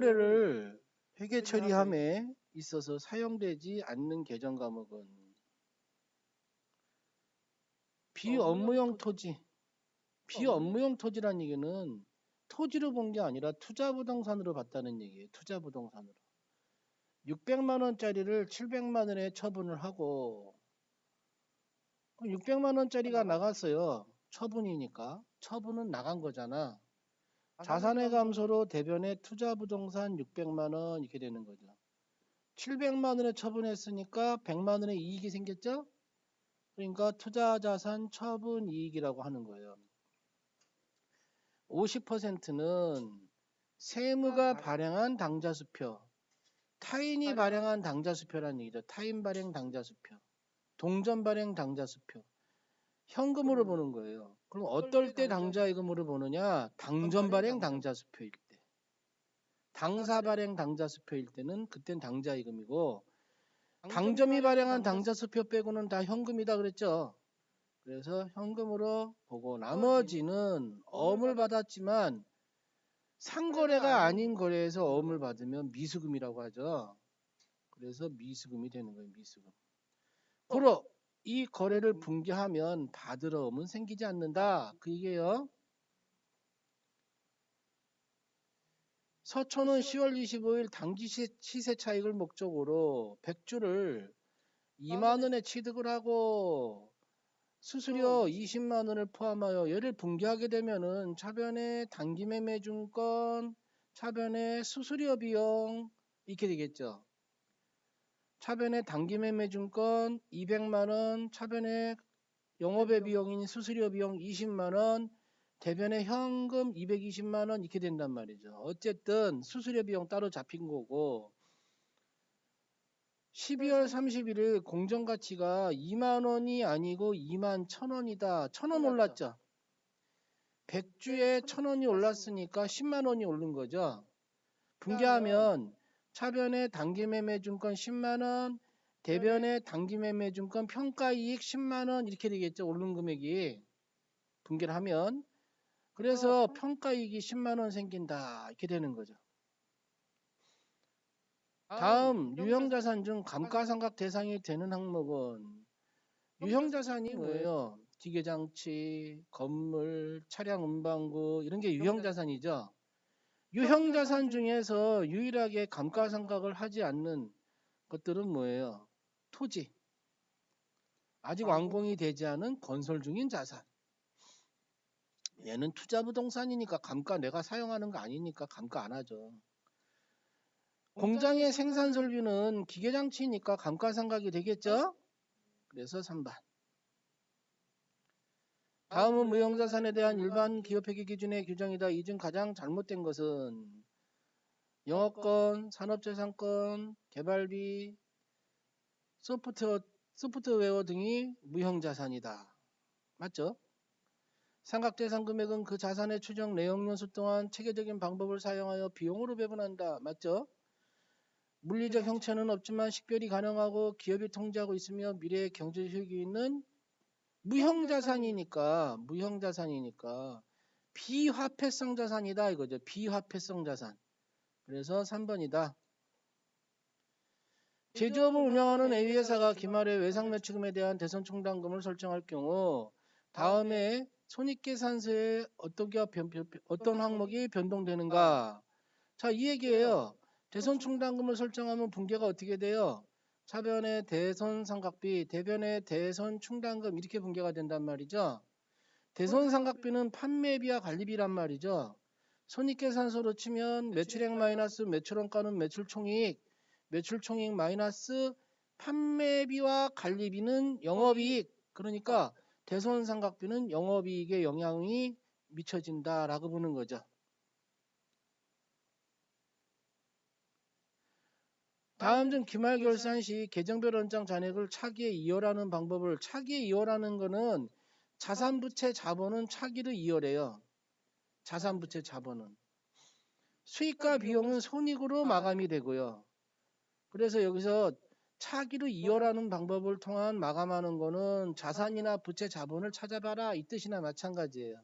거래를 회계 처리함에 있어서 사용되지 않는 계정 과목은 비업무용 토지. 비업무용 토지란 얘기는 토지로 본 게 아니라 투자부동산으로 봤다는 얘기예요. 투자부동산으로. 600만 원짜리를 700만 원에 처분을 하고 600만 원짜리가 나갔어요. 처분이니까. 처분은 나간 거잖아. 자산의 감소로 대변에 투자부동산 600만 원 이렇게 되는 거죠. 700만 원에 처분했으니까 100만 원의 이익이 생겼죠? 그러니까 투자자산 처분 이익이라고 하는 거예요. 50%는 세무가 발행한 당좌수표, 타인이 발행한 당좌수표라는 얘기죠. 타인 발행 당좌수표, 동전 발행 당좌수표, 현금으로 보는 거예요. 그럼 어떨 때 당좌이금으로 보느냐? 당전 발행 당좌수표일 때. 당사 발행 당좌수표일 때는 그땐 당좌이금이고, 당점이 발행한 당좌수표 빼고는 다 현금이다 그랬죠. 그래서 현금으로 보고 나머지는 어음을 받았지만 상거래가 아닌 거래에서 어음을 받으면 미수금이라고 하죠. 그래서 미수금이 되는 거예요. 미수금. 고로 이 거래를 붕괴하면 받을 어음은 생기지 않는다. 그 얘기예요. 서초는 10월 25일 당기 시세 차익을 목적으로 100주를 2만 원에 취득을 하고 수수료 20만 원을 포함하여 얘를 붕괴하게 되면은 차변에 단기매매증권, 차변에 수수료 비용 이렇게 되겠죠. 차변에 단기매매증권 200만 원, 차변에 영업의 비용인 수수료 비용 20만 원, 대변에 현금 220만 원 이렇게 된단 말이죠. 어쨌든 수수료 비용 따로 잡힌 거고 12월 31일 공정가치가 2만 원이 아니고 2만 1,000원이다. 1,000원 올랐죠. 100주에 1,000원이 올랐으니까 10만 원이 오른 거죠. 붕괴하면 차변에 단기매매증권 10만 원, 대변에 단기매매증권 평가이익 10만 원 이렇게 되겠죠. 오른 금액이 붕괴를 하면. 그래서 평가이익이 10만 원 생긴다 이렇게 되는 거죠. 다음 유형자산 중 감가상각 대상이 되는 항목은 유형자산이 뭐예요? 기계장치, 건물, 차량 운반구 이런 게 유형자산이죠. 유형자산 중에서 유일하게 감가상각을 하지 않는 것들은 뭐예요? 토지. 아직 완공이 되지 않은 건설 중인 자산. 얘는 투자부동산이니까 감가 내가 사용하는 거 아니니까 감가 안 하죠. 공장의 생산 설비는 기계장치니까 감가상각이 되겠죠? 그래서 3번. 다음은 무형자산에 대한 일반 기업회계 기준의 규정이다. 이 중 가장 잘못된 것은 영업권, 산업재산권, 개발비, 소프트웨어 등이 무형자산이다. 맞죠? 상각대상 금액은 그 자산의 추정 내역연수 동안 체계적인 방법을 사용하여 비용으로 배분한다. 맞죠? 물리적 형체는 없지만 식별이 가능하고 기업이 통제하고 있으며 미래의 경제 효익이 있는 무형자산이니까 비화폐성 자산이다 이거죠. 비화폐성 자산. 그래서 3번이다. 제조업을 운영하는 A회사가 기말에 외상매출금에 대한 대손충당금을 설정할 경우 다음에 손익계산서에 어떤 항목이 변동되는가? 자, 이 얘기예요. 대손충당금을 설정하면 붕괴가 어떻게 돼요? 차변의 대손상각비, 대변의 대손충당금 이렇게 붕괴가 된단 말이죠. 대손상각비는 판매비와 관리비란 말이죠. 손익계산서로 치면 매출액 마이너스 매출원가는 매출총이익, 매출총이익 마이너스 판매비와 관리비는 영업이익. 그러니까 대손상각비는 영업이익에 영향이 미쳐진다라고 보는 거죠. 다음 중 기말결산 시 계정별 원장 잔액을 차기에 이월하는 방법을 차기에 이월하는 거는 자산부채 자본은 차기로 이월해요. 자산부채 자본은. 수익과 비용은 손익으로 마감이 되고요. 그래서 여기서 차기로 이월하는 방법을 통한 마감하는 거는 자산이나 부채 자본을 찾아봐라 이 뜻이나 마찬가지예요.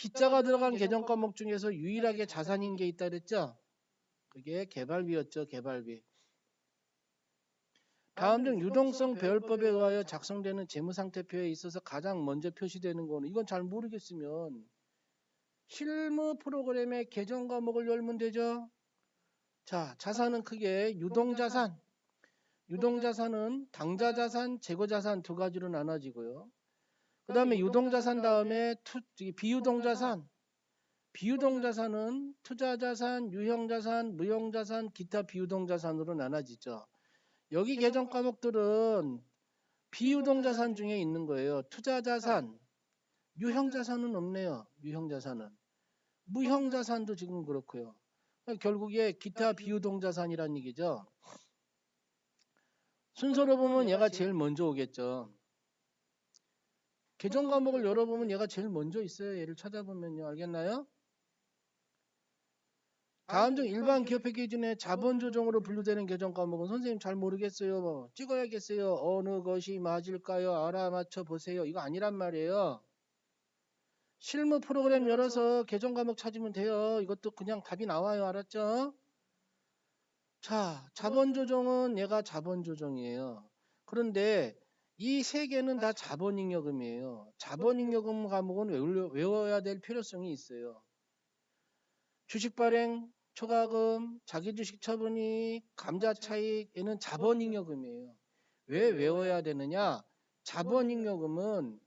B자가 들어간 계정 과목 중에서 유일하게 자산인 게 있다 그랬죠? 그게 개발비였죠. 개발비. 다음 중 유동성 배열법에 의하여 작성되는 재무상태표에 있어서 가장 먼저 표시되는 거는 이건 잘 모르겠으면 실무 프로그램의 계정 과목을 열면 되죠. 자, 자산은 크게 유동자산. 유동자산은 당자자산, 재고자산 두 가지로 나눠지고요. 그 다음에 유동자산 다음에 비유동자산. 비유동자산은 투자자산, 유형자산, 무형자산, 기타 비유동자산으로 나눠지죠. 여기 계정 과목들은 비유동자산 중에 있는 거예요. 투자자산, 유형자산은 없네요. 유형자산은. 무형자산도 지금 그렇고요. 결국에 기타 비유동자산이란 얘기죠. 순서로 보면 얘가 제일 먼저 오겠죠. 계정 과목을 열어보면 얘가 제일 먼저 있어요. 얘를 찾아보면요. 알겠나요? 다음 중 일반 기업 패키지내 자본 조정으로 분류되는 계정 과목은 선생님 잘 모르겠어요. 뭐 찍어야겠어요. 어느 것이 맞을까요? 알아맞혀 보세요. 이거 아니란 말이에요. 실무 프로그램 열어서 계정 과목 찾으면 돼요. 이것도 그냥 답이 나와요. 알았죠? 자, 자본 조정은 얘가 자본 조정이에요. 그런데 이 세 개는 다 자본잉여금이에요. 자본잉여금 과목은 외워야 될 필요성이 있어요. 주식 발행, 초과금, 자기주식 처분이익, 감자차익 얘는 자본잉여금이에요. 왜 외워야 되느냐? 자본잉여금은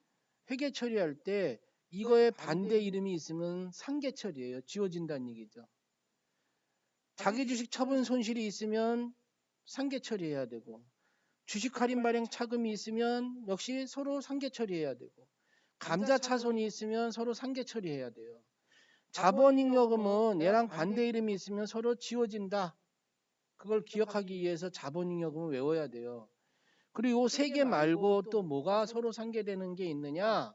회계 처리할 때 이거에 반대 이름이 있으면 상계 처리예요. 지워진다는 얘기죠. 자기주식 처분 손실이 있으면 상계 처리해야 되고 주식 할인 발행 차금이 있으면 역시 서로 상계 처리해야 되고 감자 차손이 있으면 서로 상계 처리해야 돼요. 자본잉여금은 얘랑 반대 이름이 있으면 서로 지워진다. 그걸 기억하기 위해서 자본잉여금을 외워야 돼요. 그리고 세 개 말고 또 뭐가 서로 상계되는 게 있느냐?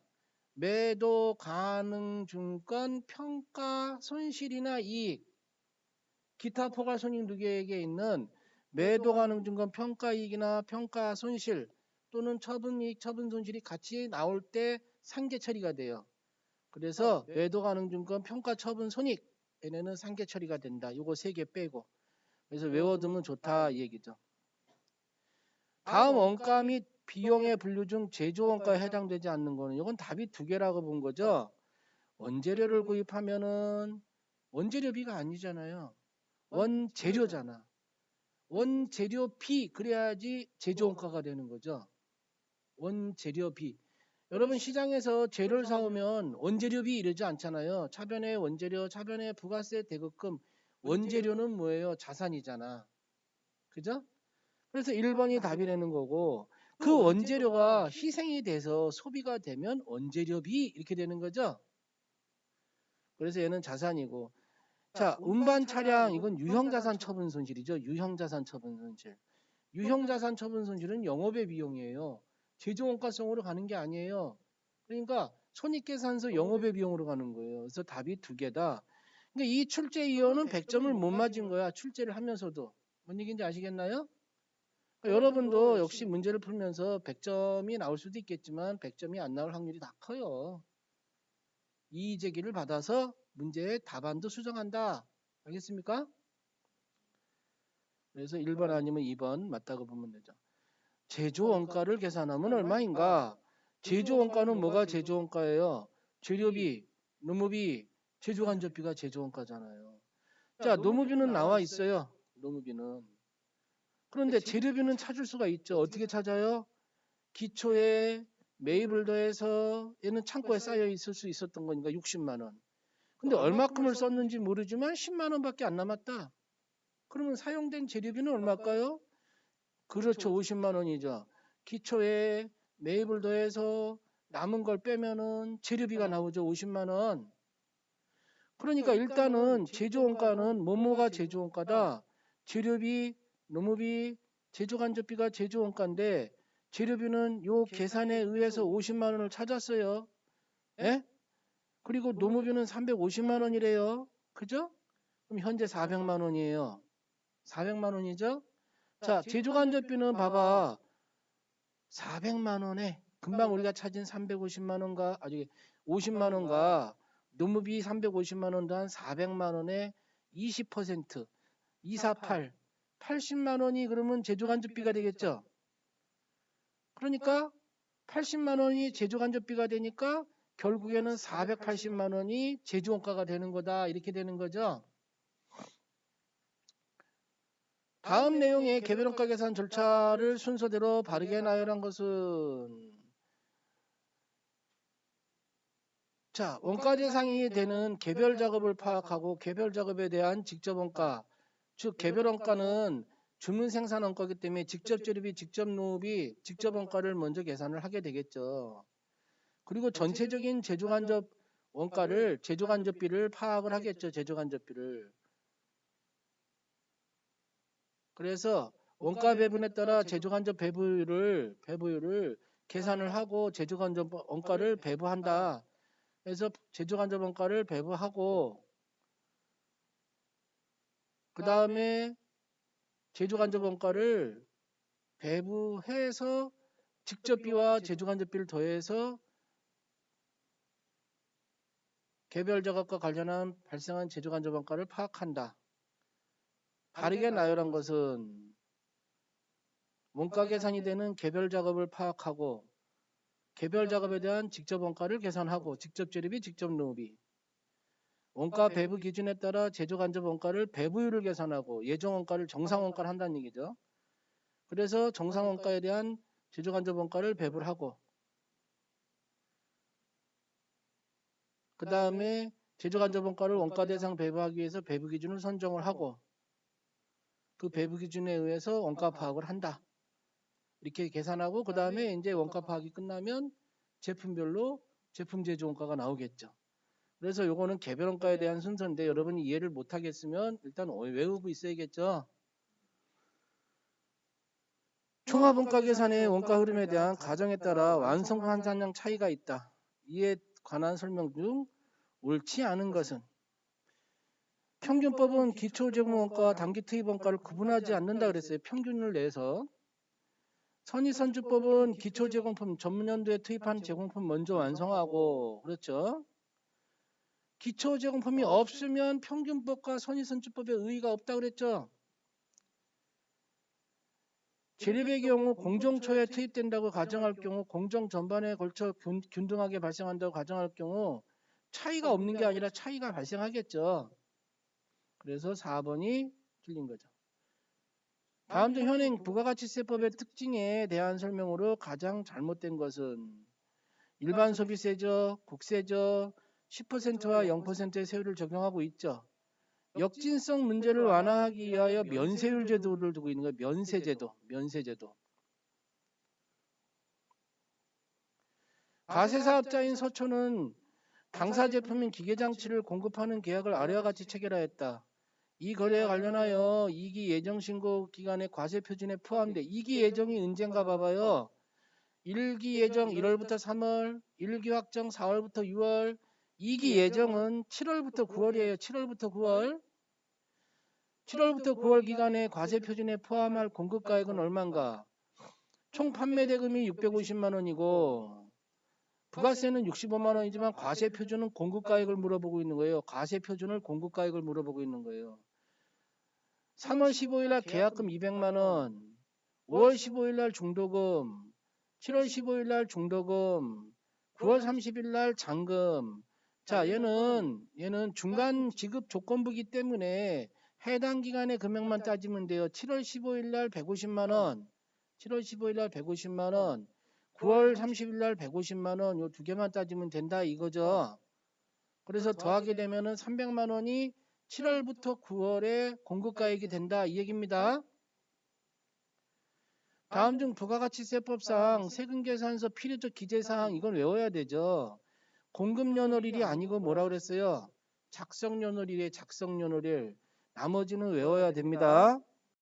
매도 가능 증권 평가 손실이나 이익 기타 포괄 손익 누계액에 있는 매도 가능 증권 평가 이익이나 평가 손실 또는 처분 이익 처분 손실이 같이 나올 때 상계 처리가 돼요. 그래서 매도 가능 증권 평가 처분 손익 얘네는 상계 처리가 된다. 요거 세 개 빼고. 그래서 외워두면 좋다 이 얘기죠. 다음 원가 및 비용의 분류 중 제조원가에 해당되지 않는 거는 이건 답이 두 개라고 본 거죠. 원재료를 구입하면은 원재료비가 아니잖아요. 원재료잖아. 원재료비 그래야지 제조원가가 되는 거죠. 원재료비. 여러분 시장에서 재료를 사오면 원재료비 이러지 않잖아요. 차변의 원재료, 차변의 부가세 대급금. 원재료는 뭐예요? 자산이잖아. 그죠? 그래서 1번이 답이 되는 거고 그 원재료가 희생이 돼서 소비가 되면 원재료비 이렇게 되는 거죠. 그래서 얘는 자산이고 자 운반 차량 이건 유형자산 처분 손실이죠. 유형자산 처분 손실. 유형자산 처분 손실은 영업의 비용이에요. 제조원가성으로 가는 게 아니에요. 그러니까 손익계산서 영업의 비용으로 가는 거예요. 그래서 답이 두 개다. 근데 이 출제 이론은 100점을 못 맞은 거야. 출제를 하면서도. 뭔 얘기인지 아시겠나요? 그러니까 여러분도 역시 문제를 풀면서 100점이 나올 수도 있겠지만 100점이 안 나올 확률이 다 커요. 이의 제기를 받아서 문제의 답안도 수정한다. 알겠습니까? 그래서 1번 아니면 2번 맞다고 보면 되죠. 제조원가를 계산하면 얼마인가? 제조원가는 뭐가 제조원가예요? 재료비, 노무비, 제조간접비가 제조원가잖아요. 자, 노무비는 나와 있어요. 노무비는. 그런데 재료비는 찾을 수가 있죠. 어떻게 찾아요? 기초에 매입을 더해서 얘는 창고에 쌓여 있을 수 있었던 거니까 60만 원. 근데 얼마큼을 썼는지 모르지만 10만 원밖에 안 남았다. 그러면 사용된 재료비는 얼마일까요? 그렇죠. 50만 원이죠. 기초에 매입을 더해서 남은 걸 빼면은 재료비가 나오죠. 50만 원. 그러니까 일단은 제조원가는 뭐뭐가 제조원가다. 재료비, 노무비, 제조간접비가 제조원가인데 재료비는 요 계산에 의해서 50만 원을 찾았어요. 예? 그리고 노무비는 350만 원이래요. 그죠? 그럼 현재 400만 원이에요. 400만 원이죠? 자, 제조간접비는 봐봐. 400만 원에 금방 우리가 찾은 350만 원과 아직 50만 원과 노무비 350만 원 더한 400만 원에 20% 248 80만 원이 그러면 제조간접비가 되겠죠. 그러니까 80만 원이 제조간접비가 되니까 결국에는 480만 원이 제조원가가 되는 거다. 이렇게 되는 거죠. 다음 내용의 개별원가 계산 절차를 순서대로 바르게 나열한 것은 자, 원가 대상이 되는 개별 작업을 파악하고 개별 작업에 대한 직접 원가, 즉 개별 원가는 주문 생산 원가이기 때문에 직접 재료비, 직접 노업이 직접 원가를 먼저 계산을 하게 되겠죠. 그리고 전체적인 제조간접 원가를 제조간접비를 파악을 하겠죠. 제조간접비를. 그래서 원가 배분에 따라 제조간접 배부율을 계산을 하고 제조간접 원가를 배부한다. 그래서 제조간접 원가를 배부하고 그 다음에 제조간접 원가를 배부해서 직접비와 제조간접비를 더해서 개별 작업과 관련한 발생한 제조간접 원가를 파악한다. 바르게 나열한 것은 원가 계산이 되는 개별 작업을 파악하고 개별 작업에 대한 직접 원가를 계산하고 직접 재료비, 직접 노업이 원가 배부 기준에 따라 제조간접 원가를 배부율을 계산하고 예정 원가를 정상 원가를 한다는 얘기죠. 그래서 정상 원가에 대한 제조간접 원가를 배부를 하고 그 다음에 제조간접 원가를 원가 대상 배부하기 위해서 배부 기준을 선정을 하고 그 배부 기준에 의해서 원가 파악을 한다. 이렇게 계산하고 그 다음에 이제 원가 파악이 끝나면 제품별로 제품 제조 원가가 나오겠죠. 그래서 요거는 개별 원가에 대한 순서인데 여러분이 이해를 못하겠으면 일단 외우고 있어야겠죠. 총합 원가 계산의 원가 흐름에 대한 가정에 따라 완성 환산량 차이가 있다. 이에 관한 설명 중 옳지 않은 것은 평균법은 기초 제공 원가와 단기 투입 원가를 구분하지 않는다 그랬어요. 평균을 내서. 선의선주법은 기초 제공품 전문 연도에 투입한 제공품 먼저 완성하고 그렇죠. 기초 제공품이 없으면 평균법과 선의선주법에 의의가 없다 그랬죠. 재료비의 경우 공정초에 투입된다고 가정할 경우 공정 전반에 걸쳐 균등하게 발생한다고 가정할 경우 차이가 없는 게 아니라 차이가 발생하겠죠. 그래서 4번이 틀린 거죠. 다음 중 현행 부가가치세법의 특징에 대한 설명으로 가장 잘못된 것은 일반 소비세죠, 국세죠, 10%와 0%의 세율을 적용하고 있죠. 역진성 문제를 완화하기 위하여 면세율 제도를 두고 있는 거예요. 면세제도. 가세사업자인 서초는 당사 제품인 기계장치를 공급하는 계약을 아래와 같이 체결하였다. 이 거래에 관련하여 이기 예정 신고 기간의 과세 표준에 포함돼. 이기 예정이 언젠가 봐봐요. 1기 예정 1월부터 3월, 1기 확정 4월부터 6월, 2기 예정은 7월부터 9월이에요. 7월부터 9월. 7월부터 9월 기간에 과세 표준에 포함할 공급가액은 얼마인가? 총 판매 대금이 650만 원이고 부가세는 65만 원이지만 과세 표준은 공급가액을 물어보고 있는 거예요. 과세 표준을 공급가액을 물어보고 있는 거예요. 3월 15일 날 계약금 200만 원, 5월 15일 날 중도금, 7월 15일 날 중도금, 9월 30일 날 잔금. 자, 얘는 중간 지급 조건부기 때문에 해당 기간의 금액만 따지면 돼요. 7월 15일 날 150만 원, 7월 15일 날 150만 원, 9월 30일 날 150만 원, 요 두 개만 따지면 된다 이거죠. 그래서 더하게 되면은 300만 원이 7월부터 9월에 공급가액이 된다 이 얘기입니다. 다음 중 부가가치세법상 세금계산서 필요적 기재사항 이건 외워야 되죠. 공급연월일이 아니고 뭐라 그랬어요? 작성연월일에 작성연월일. 나머지는 외워야 됩니다.